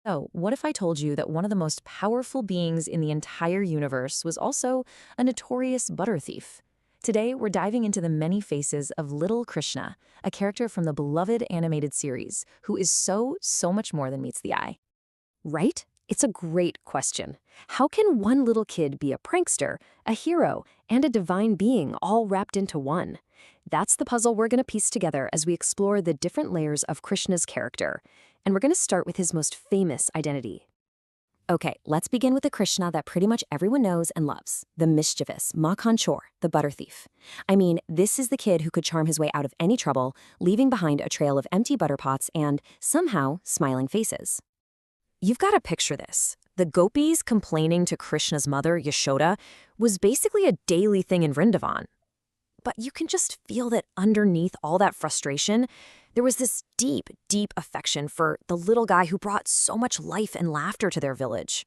So, what if I told you that one of the most powerful beings in the entire universe was also a notorious butter thief? Today, we're diving into the many faces of little Krishna, a character from the beloved animated series, who is so much more than meets the eye. Right? It's a great question. How can one little kid be a prankster, a hero, and a divine being all wrapped into one? That's the puzzle we're going to piece together as we explore the different layers of Krishna's character. And we're going to start with his most famous identity. Okay, let's begin with the Krishna that pretty much everyone knows and loves, the mischievous, Makhan Chor, the butter thief. I mean, this is the kid who could charm his way out of any trouble, leaving behind a trail of empty butter pots and, somehow, smiling faces. You've got to picture this. The gopis complaining to Krishna's mother, Yashoda, was basically a daily thing in Vrindavan. But you can just feel that underneath all that frustration, there was this deep affection for the little guy who brought so much life and laughter to their village.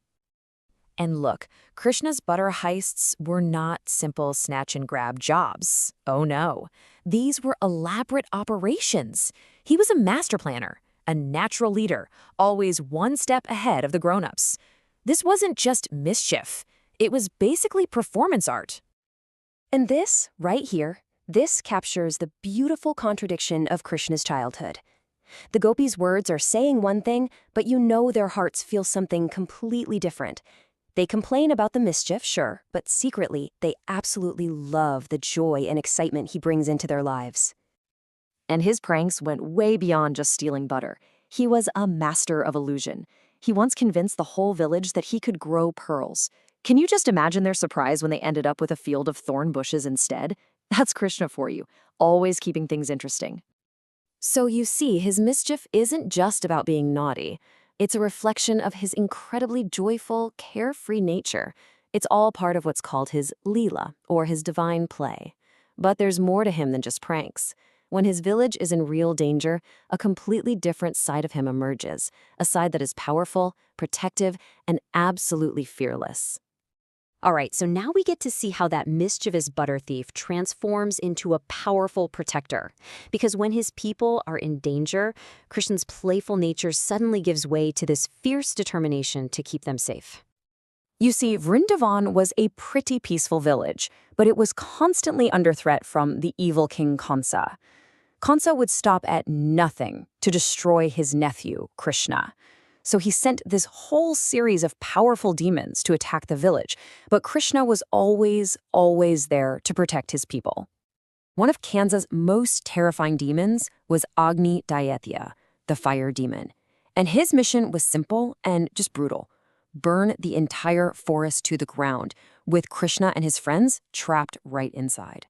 And look, Krishna's butter heists were not simple snatch-and-grab jobs. Oh no. These were elaborate operations. He was a master planner, a natural leader, always one step ahead of the grown-ups. This wasn't just mischief. It was basically performance art. And this, right here, this captures the beautiful contradiction of Krishna's childhood. The gopis' words are saying one thing, but you know their hearts feel something completely different. They complain about the mischief, sure, but secretly, they absolutely love the joy and excitement he brings into their lives. And his pranks went way beyond just stealing butter. He was a master of illusion. He once convinced the whole village that he could grow pearls. Can you just imagine their surprise when they ended up with a field of thorn bushes instead? That's Krishna for you, always keeping things interesting. So you see, his mischief isn't just about being naughty. It's a reflection of his incredibly joyful, carefree nature. It's all part of what's called his Leela, or his divine play. But there's more to him than just pranks. When his village is in real danger, a completely different side of him emerges, a side that is powerful, protective, and absolutely fearless. All right, so now we get to see how that mischievous butter thief transforms into a powerful protector. Because when his people are in danger, Krishna's playful nature suddenly gives way to this fierce determination to keep them safe. You see, Vrindavan was a pretty peaceful village, but it was constantly under threat from the evil king Kansa. Kansa would stop at nothing to destroy his nephew, Krishna. So he sent this whole series of powerful demons to attack the village, but Krishna was always there to protect his people. One of Kansa's most terrifying demons was Agni Daitya, the fire demon. And his mission was simple and just brutal. Burn the entire forest to the ground, with Krishna and his friends trapped right inside.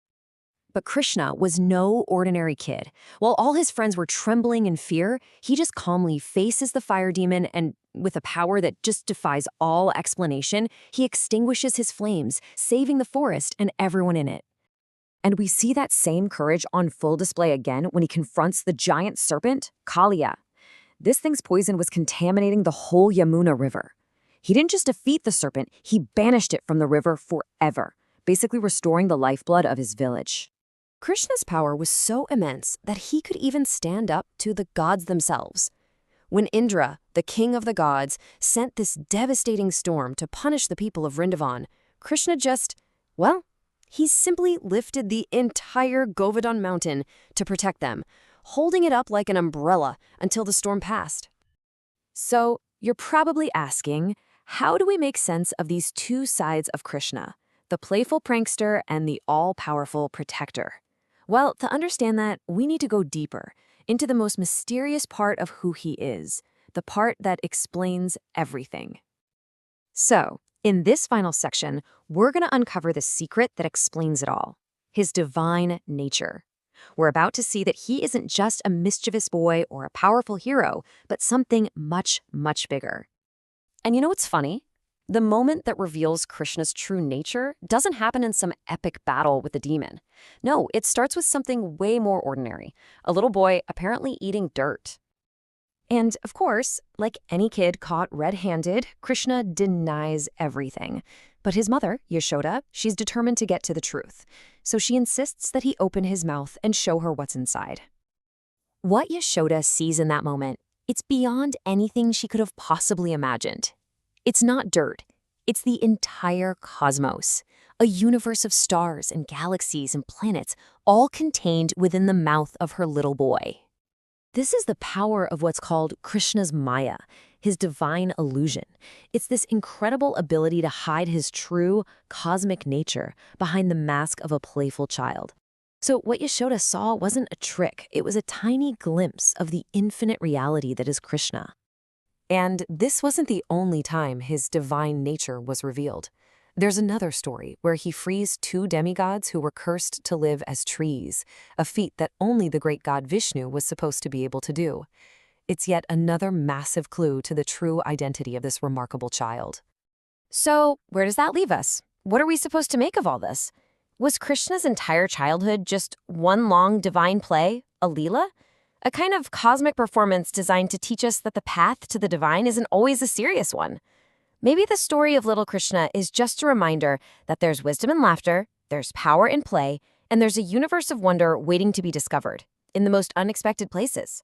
But Krishna was no ordinary kid. While all his friends were trembling in fear, he just calmly faces the fire demon and, with a power that just defies all explanation, he extinguishes his flames, saving the forest and everyone in it. And we see that same courage on full display again when he confronts the giant serpent, Kaliya. This thing's poison was contaminating the whole Yamuna River. He didn't just defeat the serpent, he banished it from the river forever, basically restoring the lifeblood of his village. Krishna's power was so immense that he could even stand up to the gods themselves. When Indra, the king of the gods, sent this devastating storm to punish the people of Vrindavan, Krishna he simply lifted the entire Govardhan mountain to protect them, holding it up like an umbrella until the storm passed. So, you're probably asking, how do we make sense of these two sides of Krishna, the playful prankster and the all-powerful protector? Well, to understand that, we need to go deeper, into the most mysterious part of who he is, the part that explains everything. So, in this final section, we're going to uncover the secret that explains it all, his divine nature. We're about to see that he isn't just a mischievous boy or a powerful hero, but something much bigger. And you know what's funny? The moment that reveals Krishna's true nature doesn't happen in some epic battle with the demon. No, it starts with something way more ordinary, a little boy apparently eating dirt. And, of course, like any kid caught red-handed, Krishna denies everything. But his mother, Yashoda, she's determined to get to the truth. So she insists that he open his mouth and show her what's inside. What Yashoda sees in that moment It's beyond anything she could have possibly imagined. It's not dirt. It's the entire cosmos, a universe of stars and galaxies and planets, all contained within the mouth of her little boy. This is the power of what's called Krishna's Maya, his divine illusion. It's this incredible ability to hide his true, cosmic nature behind the mask of a playful child. So what Yashoda saw wasn't a trick, it was a tiny glimpse of the infinite reality that is Krishna. And this wasn't the only time his divine nature was revealed. There's another story where he frees two demigods who were cursed to live as trees, a feat that only the great god Vishnu was supposed to be able to do. It's yet another massive clue to the true identity of this remarkable child. So, where does that leave us? What are we supposed to make of all this? Was Krishna's entire childhood just one long divine play, a Leela? A kind of cosmic performance designed to teach us that the path to the divine isn't always a serious one. Maybe the story of little Krishna is just a reminder that there's wisdom in laughter, there's power in play, and there's a universe of wonder waiting to be discovered in the most unexpected places.